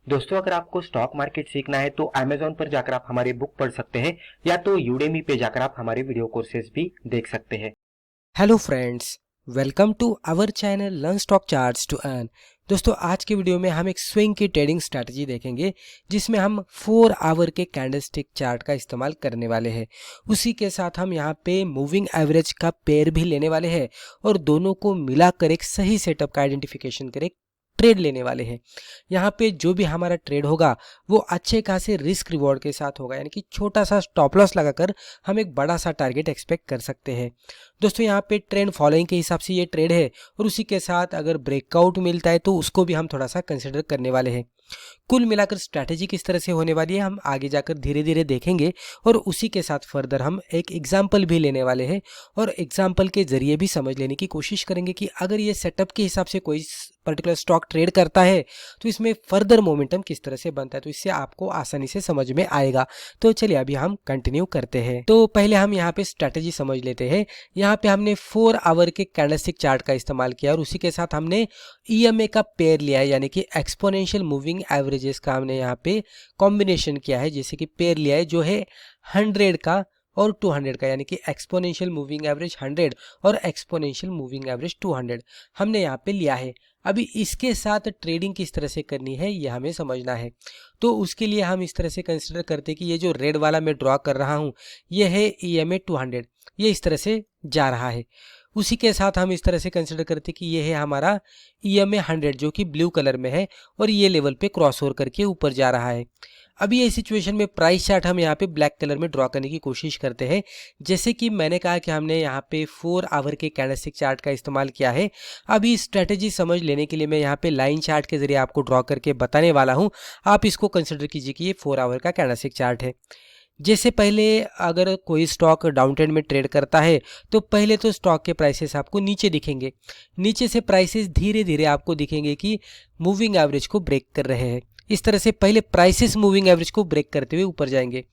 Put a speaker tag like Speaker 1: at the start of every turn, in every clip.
Speaker 1: दोस्तों, अगर आपको स्टॉक मार्केट सीखना है तो Amazon पर जाकर आप हमारे बुक पढ़ सकते हैं या तो Udemy पे जाकर आप हमारे वीडियो कोर्सेज भी देख सकते हैं।
Speaker 2: Hello friends, welcome to our channel learn stock charts to earn. दोस्तों, आज के वीडियो में हम एक स्विंग की ट्रेडिंग स्ट्रैटेजी देखेंगे जिसमें हम 4 आवर के कैंडलस्टिक चार्ट का इस्तेमाल करने वाले हैं। उसी के साथ हम यहाँ पे मूविंग एवरेज का पेयर भी लेने वाले हैं और दोनों को मिलाकर एक सही सेटअप का आइडेंटिफिकेशन कर एक ट्रेड लेने वाले हैं। यहाँ पे जो भी हमारा ट्रेड होगा वो अच्छे खासे रिस्क रिवॉर्ड के साथ होगा, यानी कि छोटा सा स्टॉप लॉस लगाकर हम एक बड़ा सा टारगेट एक्सपेक्ट कर सकते हैं। दोस्तों, यहाँ पे ट्रेंड फॉलोइंग के हिसाब से ये ट्रेड है और उसी के साथ अगर ब्रेकआउट मिलता है तो उसको भी हम थोड़ा सा कंसिडर करने वाले हैं। कुल मिलाकर स्ट्रैटेजी किस तरह से होने वाली है हम आगे जाकर धीरे धीरे देखेंगे और उसी के साथ फर्दर हम एक एग्जाम्पल भी लेने वाले हैं और एग्जाम्पल के जरिए भी समझ लेने की कोशिश करेंगे कि अगर ये सेटअप के हिसाब से कोई पर्टिकुलर स्टॉक ट्रेड करता है तो इसमें फर्दर मोमेंटम किस तरह से बनता है, तो इससे आपको आसानी से समझ में आएगा। तो चलिए अभी हम कंटिन्यू करते हैं। तो पहले हम यहाँ पे स्ट्रैटेजी समझ लेते हैं। यहाँ पे हमने 4 आवर के कैंडलस्टिक चार्ट का इस्तेमाल किया और उसी के साथ हमने EMA का पेयर लिया है, यानी कि एक्सपोनेंशियल मूविंग एवरेजेस का हमने यहाँ पे कॉम्बिनेशन किया है, जैसे कि पेयर लिया है जो है 100 का और 200 का, यानी कि एक्सपोनेंशियल मूविंग एवरेज 100 और एक्सपोनेंशियल मूविंग एवरेज 200 हमने यहाँ पे लिया है। अभी इसके साथ ट्रेडिंग किस तरह से करनी है ये हमें समझना है। तो उसके लिए हम इस तरह से कंसिडर करते हैं कि ये जो रेड वाला मैं ड्रॉ कर रहा हूँ ये है EMA 200, ये इस तरह से जा रहा है। उसी के साथ हम इस तरह से कंसिडर करते हैं कि ये है हमारा EMA 100 जो कि ब्लू कलर में है और ये लेवल पे क्रॉस ओवर करके ऊपर जा रहा है। अभी ये सिचुएशन में प्राइस चार्ट हम यहाँ पे ब्लैक कलर में ड्रॉ करने की कोशिश करते हैं। जैसे कि मैंने कहा कि हमने यहाँ पे 4 आवर के कैंडलस्टिक चार्ट का इस्तेमाल किया है। अभी स्ट्रेटेजी समझ लेने के लिए मैं यहाँ पे लाइन चार्ट के जरिए आपको ड्रॉ करके बताने वाला हूँ। आप इसको कंसिडर कीजिए कि ये 4 आवर का कैंडलस्टिक चार्ट है। जैसे पहले अगर कोई स्टॉक डाउन ट्रेंड में ट्रेड करता है तो पहले तो स्टॉक के प्राइसेस आपको नीचे दिखेंगे, नीचे से प्राइसेस धीरे धीरे आपको दिखेंगे कि मूविंग एवरेज को ब्रेक कर रहे हैं। इस तरह से पहले प्राइसेस मूविंग एवरेज को ब्रेक करते हुए ऊपर जाएंगे।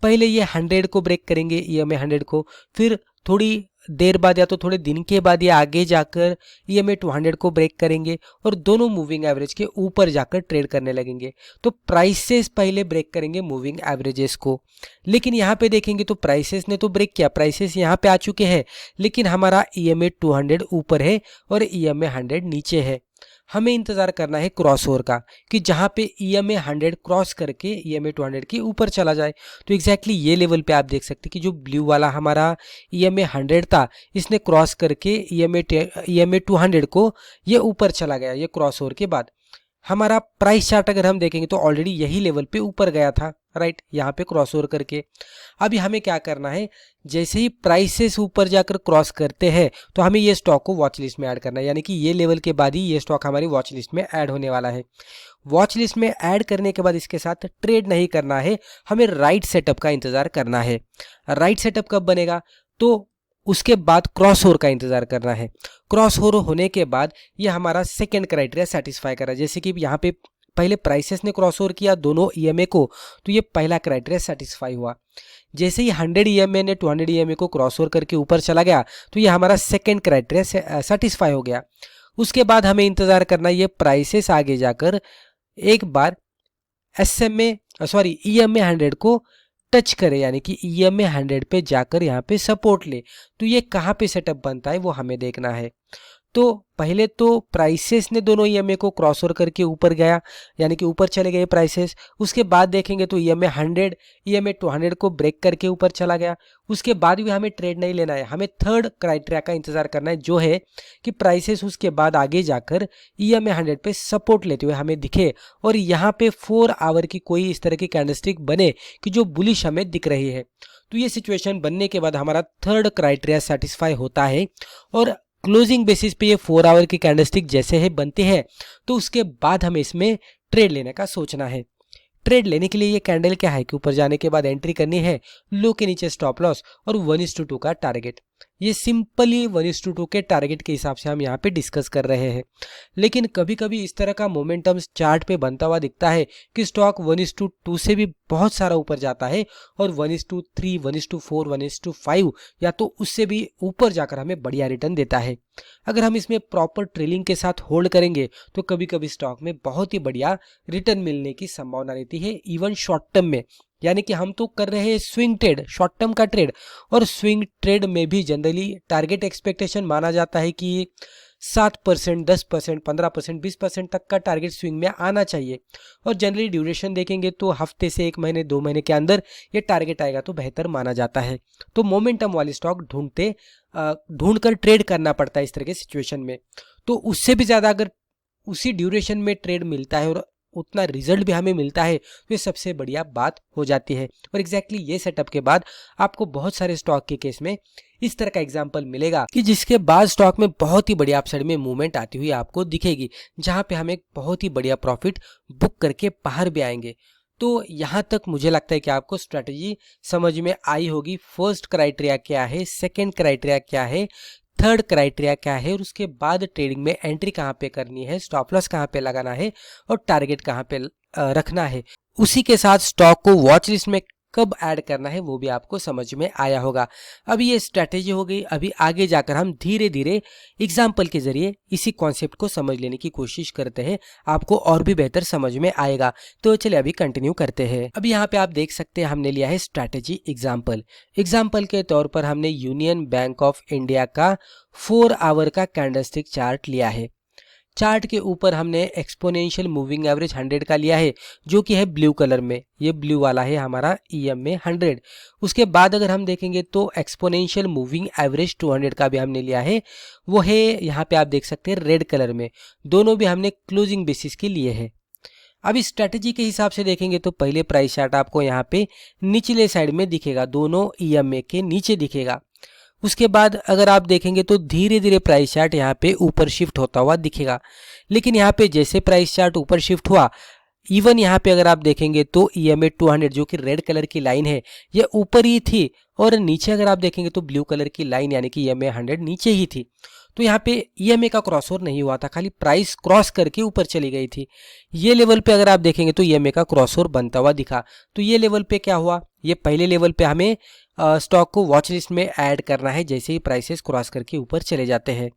Speaker 2: पहले ये 100 को ब्रेक करेंगे, EMA 100 को, फिर थोड़ी देर बाद या तो थोड़े दिन के बाद ये आगे जाकर EMA 200 को ब्रेक करेंगे और दोनों मूविंग एवरेज के ऊपर जाकर ट्रेड करने लगेंगे। तो प्राइसेस पहले ब्रेक करेंगे मूविंग एवरेजेस को, लेकिन यहाँ पे देखेंगे तो प्राइसेस ने तो ब्रेक किया, प्राइसेस यहाँ पे आ चुके हैं, लेकिन हमारा EMA 200 ऊपर है और EMA 100 नीचे है। हमें इंतजार करना है क्रॉस ओवर का कि जहाँ पे EMA 100 क्रॉस करके EMA 200 के ऊपर चला जाए। तो एग्जैक्टली ये लेवल पे आप देख सकते हैं कि जो ब्लू वाला हमारा EMA 100 था इसने क्रॉस करके EMA 200 को ये ऊपर चला गया। ये क्रॉस ओवर के बाद हमारा प्राइस चार्ट अगर हम देखेंगे तो ऑलरेडी यही लेवल पे ऊपर गया था, राइट, यहाँ पे क्रॉस ओवर करके। अभी हमें क्या करना है, जैसे ही प्राइसेस ऊपर जाकर क्रॉस करते हैं तो हमें ये स्टॉक को वॉच लिस्ट में ऐड करना है, यानी कि ये लेवल के बाद ही ये स्टॉक हमारी वॉच लिस्ट में ऐड होने वाला है। वॉच लिस्ट में ऐड करने के बाद इसके साथ ट्रेड नहीं करना है, हमें राइट सेटअप का इंतजार करना है। राइट सेटअप कब बनेगा, तो उसके बाद क्रॉस ओवर का इंतजार करना है। क्रॉस ओवर होने के बाद ये हमारा सेकंड क्राइटेरिया सेटिस्फाई कर रहा है। जैसे कि यहाँ पे पहले प्राइसेस ने क्रॉस ओवर किया दोनों EMA को, तो ये पहला क्राइटेरिया सेटिस्फाई हुआ। जैसे ही 100 EMA ने 200 EMA को क्रॉस ओवर करके ऊपर चला गया तो ये हमारा सेकंड क्राइटेरिया सेटिस्फाई हो गया। उसके बाद हमें इंतजार करना ये प्राइसेस आगे जाकर एक बार EMA 100 को टच करे, यानी कि EMA 100 पे जाकर यहाँ पे सपोर्ट ले। तो ये कहाँ पे सेटअप बनता है वो हमें देखना है। तो पहले तो प्राइसेस ने दोनों EMA को क्रॉस ओवर करके ऊपर गया, यानी कि ऊपर चले गए प्राइसेस। उसके बाद देखेंगे तो EMA 100 EMA 200 को ब्रेक करके ऊपर चला गया। उसके बाद भी हमें ट्रेड नहीं लेना है, हमें थर्ड क्राइटेरिया का इंतजार करना है, जो है कि प्राइसेस उसके बाद आगे जाकर EMA 100 पे सपोर्ट लेते हुए हमें दिखे और यहाँ पे 4 आवर की कोई इस तरह की कैंडलस्टिक बने कि जो बुलिश हमें दिख रही है। तो ये सिचुएशन बनने के बाद हमारा थर्ड क्राइटेरिया सेटिस्फाई होता है और क्लोजिंग बेसिस पे ये 4 आवर की कैंडलस्टिक जैसे है बनते हैं तो उसके बाद हमें इसमें ट्रेड लेने का सोचना है। ट्रेड लेने के लिए ये कैंडल क्या है कि ऊपर जाने के बाद एंट्री करनी है, लो के नीचे स्टॉप लॉस और 1:2 का टारगेट। ये सिंपली 1:2 के टारगेट के हिसाब से हम यहाँ पे डिस्कस कर रहे हैं। लेकिन कभी कभी इस तरह का मोमेंटम चार्ट पे बनता हुआ दिखता है कि स्टॉक 1:2 से भी बहुत सारा ऊपर जाता है और 1:3, 1:4, 1:5 या तो उससे भी ऊपर जाकर हमें बढ़िया रिटर्न देता है। अगर हम इसमें प्रॉपर ट्रेलिंग के साथ होल्ड करेंगे तो कभी कभी स्टॉक में बहुत ही बढ़िया रिटर्न मिलने की संभावना रहती है, इवन शॉर्ट टर्म में। यानी कि हम तो कर रहे हैं स्विंग ट्रेड, शॉर्ट टर्म का ट्रेड, और स्विंग ट्रेड में भी जनरली टारगेट एक्सपेक्टेशन माना जाता है कि 7%, 10%, 15%, 20% तक का टारगेट स्विंग में आना चाहिए। और जनरली ड्यूरेशन देखेंगे तो हफ्ते से 1 महीने 2 महीने के अंदर ये टारगेट आएगा तो बेहतर माना जाता है। तो मोमेंटम वाली स्टॉक ढूंढकर ट्रेड करना पड़ता है इस तरह के सिचुएशन में। तो उससे भी ज़्यादा अगर उसी ड्यूरेशन में ट्रेड मिलता है और उतना रिजल्ट भी हमें मिलता है तो ये सबसे बढ़िया बात हो जाती है। और एग्जैक्टली ये सेटअप के बाद आपको बहुत सारे स्टॉक के केस में इस तरह का एग्जांपल मिलेगा कि जिसके बाद स्टॉक में बहुत ही बढ़िया अपसाइड में मूवमेंट आती हुई आपको दिखेगी, जहां पे हम एक बहुत ही बढ़िया प्रॉफिट बुक करके बाहर भी आएंगे। तो यहाँ तक मुझे लगता है कि आपको स्ट्रेटजी समझ में आई होगी। फर्स्ट क्राइटेरिया क्या है, सेकेंड क्राइटेरिया क्या है, थर्ड क्राइटेरिया क्या है, और उसके बाद ट्रेडिंग में एंट्री कहाँ पे करनी है, स्टॉप लॉस कहाँ पे लगाना है और टारगेट कहाँ पे रखना है। उसी के साथ स्टॉक को वॉच लिस्ट में कब ऐड करना है वो भी आपको समझ में आया होगा। अभी ये स्ट्रैटेजी हो गई। अभी आगे जाकर हम धीरे धीरे एग्जाम्पल के जरिए इसी कॉन्सेप्ट को समझ लेने की कोशिश करते हैं, आपको और भी बेहतर समझ में आएगा। तो चलिए अभी कंटिन्यू करते हैं। अभी यहाँ पे आप देख सकते हैं हमने लिया है स्ट्रैटेजी एग्जाम्पल के तौर पर हमने यूनियन बैंक ऑफ इंडिया का 4 आवर का कैंडलस्टिक चार्ट लिया है। चार्ट के ऊपर हमने एक्सपोनेंशियल मूविंग एवरेज 100 का लिया है, जो कि है ब्लू कलर में। ये ब्लू वाला है हमारा EMA 100। उसके बाद अगर हम देखेंगे तो एक्सपोनेंशियल मूविंग एवरेज 200 का भी हमने लिया है, वो है यहाँ पे आप देख सकते हैं रेड कलर में। दोनों भी हमने क्लोजिंग बेसिस के लिए है। अब इस स्ट्रेटेजी के हिसाब से देखेंगे तो पहले प्राइस चार्ट आपको यहाँ पे निचले साइड में दिखेगा, दोनों EMA के नीचे दिखेगा। उसके बाद अगर आप देखेंगे तो धीरे धीरे प्राइस चार्ट यहाँ पे ऊपर शिफ्ट होता हुआ दिखेगा। लेकिन यहाँ पे जैसे प्राइस चार्ट ऊपर शिफ्ट हुआ, इवन यहाँ पे अगर आप देखेंगे तो EMA 200 जो कि रेड कलर की लाइन है ये ऊपर ही थी, और नीचे अगर आप देखेंगे तो ब्लू कलर की लाइन यानी कि EMA 100 नीचे ही थी। तो यहाँ पे EMA का क्रॉसओवर नहीं हुआ था, खाली प्राइस क्रॉस करके ऊपर चली गई थी। ये लेवल पे अगर आप देखेंगे तो EMA का क्रॉसओवर बनता हुआ दिखा। तो ये लेवल पे क्या हुआ, ये पहले लेवल पे हमें स्टॉक को वॉच लिस्ट में ऐड करना है जैसे ही प्राइसेस क्रॉस करके ऊपर चले जाते हैं।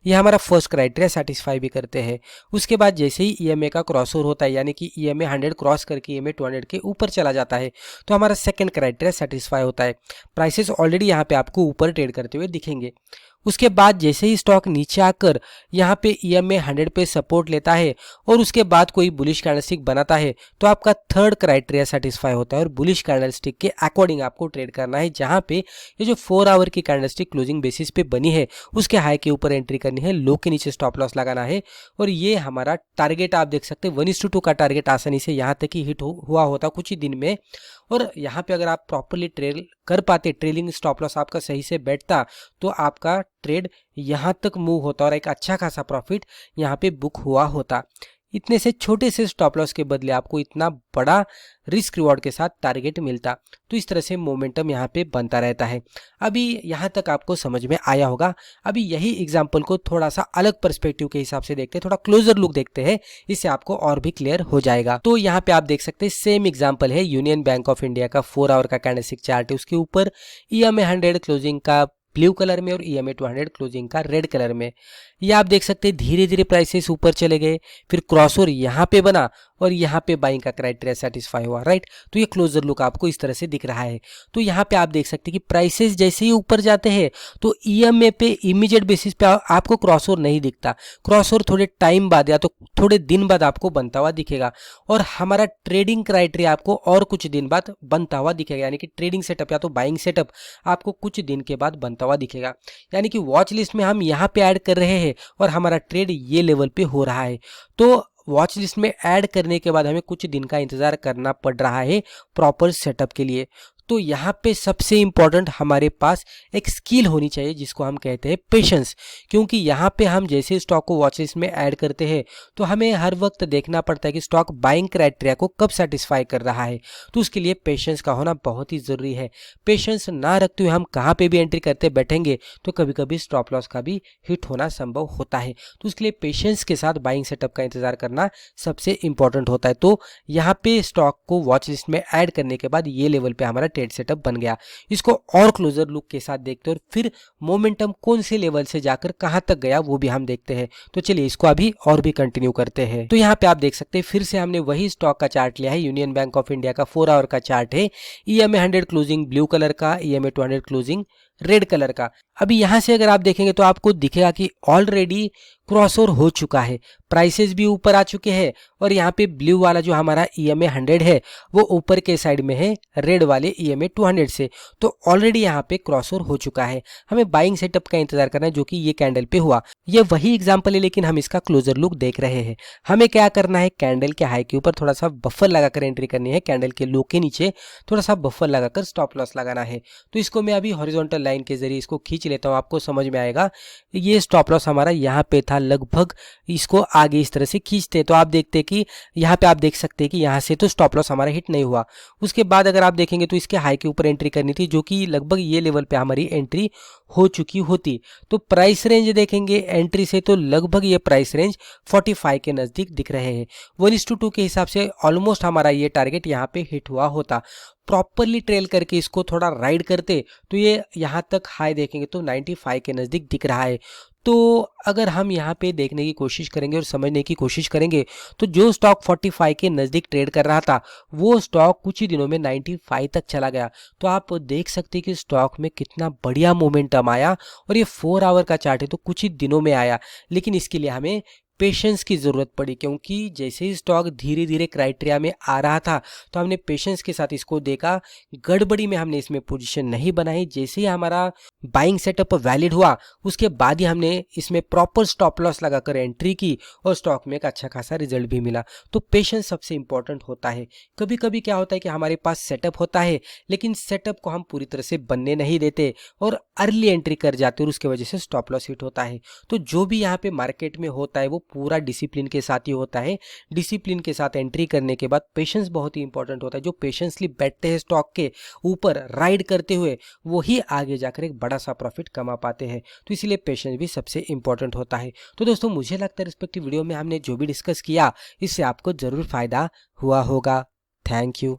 Speaker 2: ये हमारा फर्स्ट क्राइटेरिया सेटिस्फाई भी करते हैं। उसके बाद जैसे ही EMA का क्रॉसओवर होता है यानी कि EMA 100 क्रॉस करके EMA 200 के ऊपर चला जाता है तो हमारा सेकंड क्राइटेरिया सेटिस्फाई होता है। प्राइसेस ऑलरेडी यहाँ पे आपको ऊपर ट्रेड करते हुए दिखेंगे। उसके बाद जैसे ही स्टॉक नीचे आकर यहाँ पे EMA 100 पे सपोर्ट लेता है और उसके बाद कोई बुलिश कैंडलस्टिक बनाता है तो आपका थर्ड क्राइटेरिया सेटिस्फाई होता है और बुलिश कैंडलस्टिक के अकॉर्डिंग आपको ट्रेड करना है, जहाँ पे ये जो 4 आवर की कैंडलस्टिक क्लोजिंग बेसिस पे बनी है उसके हाई के ऊपर एंट्री करनी है, लो के नीचे स्टॉप लॉस लगाना है। और ये हमारा टारगेट आप देख सकते हैं 1:2 का टारगेट आसानी से यहाँ तक ही हिट हुआ होता कुछ ही दिन में। और यहाँ पे अगर आप प्रॉपरली ट्रेल कर पाते, ट्रेलिंग स्टॉप लॉस आपका सही से बैठता तो आपका ट्रेड यहाँ तक मूव होता और एक अच्छा खासा प्रॉफिट यहाँ पे बुक हुआ होता। इतने से छोटे से स्टॉप लॉस के बदले आपको इतना बड़ा रिस्क रिवॉर्ड के साथ टारगेट मिलता। तो इस तरह से मोमेंटम यहाँ पे बनता रहता है। अभी यहाँ तक आपको समझ में आया होगा। अभी यही एग्जांपल को थोड़ा सा अलग पर्सपेक्टिव के हिसाब से देखते हैं, थोड़ा क्लोजर लुक देखते हैं, इससे आपको और भी क्लियर हो जाएगा। तो यहाँ पे आप देख सकते हैं सेम एग्जाम्पल है यूनियन बैंक ऑफ इंडिया का 4 आवर का कैंडलस्टिक चार्ट है। उसके ऊपर EMA 100 क्लोजिंग का ब्लू कलर में और EMA 200 क्लोजिंग का रेड कलर में। ये आप देख सकते हैं धीरे धीरे प्राइसेस ऊपर चले गए, फिर क्रॉसओवर यहाँ पे बना और यहाँ पे बाइंग का क्राइटेरिया सेटिस्फाई हुआ, राइट। तो ये क्लोजर लुक आपको इस तरह से दिख रहा है। तो यहाँ पे आप देख सकते हैं कि प्राइसेस जैसे ही ऊपर जाते हैं तो EMA पे इमीडिएट बेसिस पे आपको क्रॉसओवर नहीं दिखता, क्रॉसओवर थोड़े टाइम बाद या तो थोड़े दिन बाद आपको बनता हुआ दिखेगा और हमारा ट्रेडिंग क्राइटेरिया आपको और कुछ दिन बाद बनता हुआ दिखेगा, यानी कि ट्रेडिंग सेटअप या तो बाइंग सेटअप आपको कुछ दिन के बाद बनता हुआ दिखेगा। यानी कि वॉच लिस्ट में हम यहाँ पे ऐड कर रहे हैं और हमारा ट्रेड ये लेवल पे हो रहा है। तो वॉच लिस्ट में ऐड करने के बाद हमें कुछ दिन का इंतजार करना पड़ रहा है प्रॉपर सेटअप के लिए। तो यहाँ पे सबसे इंपॉर्टेंट हमारे पास एक स्किल होनी चाहिए जिसको हम कहते हैं पेशेंस। क्योंकि यहाँ पे हम जैसे स्टॉक को वॉच लिस्ट में ऐड करते हैं तो हमें हर वक्त देखना पड़ता है कि स्टॉक बाइंग क्राइटेरिया को कब सेटिस्फाई कर रहा है। तो उसके लिए पेशेंस का होना बहुत ही ज़रूरी है। पेशेंस ना रखते हुए हम कहाँ पे भी एंट्री करते बैठेंगे तो कभी कभी स्टॉप लॉस का भी हिट होना संभव होता है। तो उसके लिए पेशेंस के साथ बाइंग सेटअप का इंतजार करना सबसे इंपॉर्टेंट होता है। तो यहाँ पे स्टॉक को वॉच लिस्ट में ऐड करने के बाद ये लेवल पे हमारा ट्रेड सेटअप बन गया। इसको और क्लोजर लुक के साथ देखते हैं और फिर मोमेंटम कौन से लेवल से जाकर कहां तक गया वो भी हम देखते हैं। तो चलिए इसको अभी और भी कंटिन्यू करते हैं। तो यहाँ पे आप देख सकते हैं फिर से हमने वही स्टॉक का चार्ट लिया है। यूनियन बैंक ऑफ इंडिया का 4 आवर का चार्ट है। EMA 100 क्लोजिंग ब्लू कलर का, EMA 200 क्लोजिंग रेड कलर का। अभी यहां से अगर आप देखेंगे तो आपको दिखेगा कि ऑलरेडी क्रॉसओवर हो चुका है, प्राइसेस भी ऊपर आ चुके हैं और यहाँ पे ब्लू वाला जो हमारा EMA 100 है वो ऊपर के साइड में है रेड वाले EMA 200 से। तो ऑलरेडी यहाँ पे क्रॉसओवर हो चुका है। हमें बाइंग सेटअप का इंतजार करना है जो कि ये कैंडल पे हुआ। ये वही एग्जांपल है लेकिन हम इसका क्लोजर लुक देख रहे हैं। हमें क्या करना है, कैंडल के हाई के ऊपर थोड़ा सा बफर लगाकर एंट्री करनी है, कैंडल के लो के नीचे थोड़ा सा बफर लगाकर स्टॉप लॉस लगाना है। तो इसको मैं अभी हॉरिजॉन्टल लाइन के जरिए इसको खींच लेता हूँ, आपको समझ में आएगा। ये स्टॉप लॉस हमारा यहाँ पे था, लगभग इसको आगे इस तरह से खींचते तो आप देखते हैं कि यहाँ पे आप देख सकते हैं कि यहाँ से तो स्टॉप लॉस हमारा हिट नहीं हुआ। उसके बाद अगर आप देखेंगे तो इसके हाई के ऊपर एंट्री करनी थी जो कि लगभग ये लेवल पे हमारी एंट्री हो चुकी होती। तो प्राइस रेंज देखेंगे एंट्री से तो लगभग ये प्राइस रेंज 45 के नज़दीक दिख रहे हैं। 1:2 के हिसाब से ऑलमोस्ट हमारा ये टारगेट यहाँ पे हिट हुआ होता। प्रॉपरली ट्रेल करके इसको थोड़ा राइड करते तो ये यहाँ तक हाई देखेंगे तो 95 के नज़दीक दिख रहा है। तो अगर हम यहाँ पे देखने की कोशिश करेंगे और समझने की कोशिश करेंगे तो जो स्टॉक 45 के नज़दीक ट्रेड कर रहा था वो स्टॉक कुछ ही दिनों में 95 तक चला गया। तो आप देख सकते हैं कि स्टॉक में कितना बढ़िया मोमेंटम आया और ये 4 आवर का चार्ट है तो कुछ ही दिनों में आया। लेकिन इसके लिए हमें पेशेंस की ज़रूरत पड़ी क्योंकि जैसे ही स्टॉक धीरे धीरे क्राइटेरिया में आ रहा था तो हमने पेशेंस के साथ इसको देखा। गड़बड़ी में हमने इसमें पोजीशन नहीं बनाई। जैसे ही हमारा बाइंग सेटअप वैलिड हुआ उसके बाद ही हमने इसमें प्रॉपर स्टॉप लॉस लगाकर एंट्री की और स्टॉक में एक अच्छा खासा रिजल्ट भी मिला। तो पेशेंस सबसे इंपॉर्टेंट होता है। कभी कभी क्या होता है कि हमारे पास सेटअप होता है लेकिन सेटअप को हम पूरी तरह से बनने नहीं देते और अर्ली एंट्री कर जाते और उसके वजह से स्टॉप लॉस हिट होता है। तो जो भी यहाँ पे मार्केट में होता है वो पूरा डिसिप्लिन के साथ ही होता है। डिसिप्लिन के साथ एंट्री करने के बाद पेशेंस बहुत ही इंपॉर्टेंट होता है। जो पेशेंसली बैठते हैं स्टॉक के ऊपर राइड करते हुए वो ही आगे जाकर एक बड़ा सा प्रॉफिट कमा पाते हैं। तो इसीलिए पेशेंस भी सबसे इंपॉर्टेंट होता है। तो दोस्तों मुझे लगता है रिस्पेक्टिव वीडियो में हमने जो भी डिस्कस किया इससे आपको जरूर फायदा हुआ होगा। Thank you.